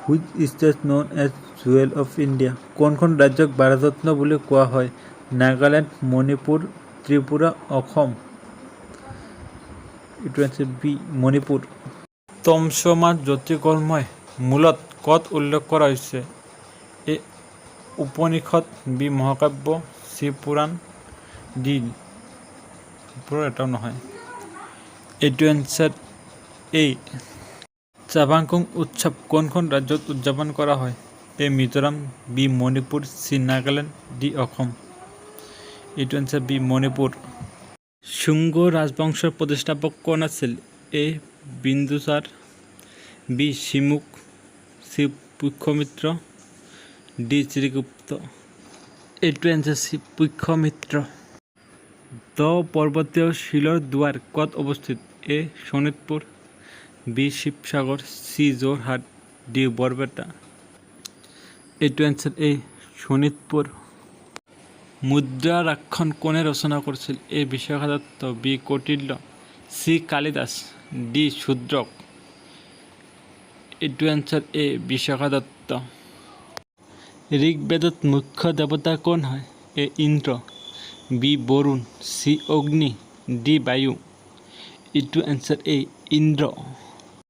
Which state known as jewel of India? কোনখন ৰাজ্যক ভাৰতৰত্ন বুলি কোৱা হয়? নাগালেণ্ড, মণিপুৰ, ত্ৰিপুৰা, অসম। এইটো এনচাৰ বি মণিপুৰ। তমসোমা জ্যোতিৰ্গময় মূলত ক'ত উল্লেখ কৰা হৈছে? এ উপনিষদ, বি মহাকাব্য, চি পুৰাণ, ডি এটাও নহয়। এইটো এনচাৰ এ চাবাংকুং উৎসৱ কোনখন ৰাজ্যত উদযাপন কৰা হয়? A Mizoram, B Manipur, C Nagaland, D Assam. এইটো এনচাৰ বি মণিপুৰ। শুংগ ৰাজবংশৰ প্ৰতিষ্ঠাপক কোন আছিল? A Bindusara, B Simuka, C Pushyamitra, D Chitragupta. এইটো এনচাৰ চি পুষ্যমিত্ৰ। দ পৰ্বতীয় শিলৰ দুৱাৰ ক'ত অৱস্থিত? A Sonitpur, B Sivasagar, C Jorhat, D Barpeta. এইটো এনচাৰ এ শোণিতপুৰ। মুদ্ৰাৰাক্ষণ কোনে ৰচনা কৰিছিল? A Vishakhadatta, B Kautilya, C Kalidasa, D Shudraka. এইটো এনচাৰ এ বিশাখাদত্ত। ঋগ্বেদত মুখ্য দেৱতা কোন হয়? এ ইন্দ্ৰ, বি বৰুণ, চি অগ্নি, ডি বায়ু। এইটো এনচাৰ এ ইন্দ্ৰ।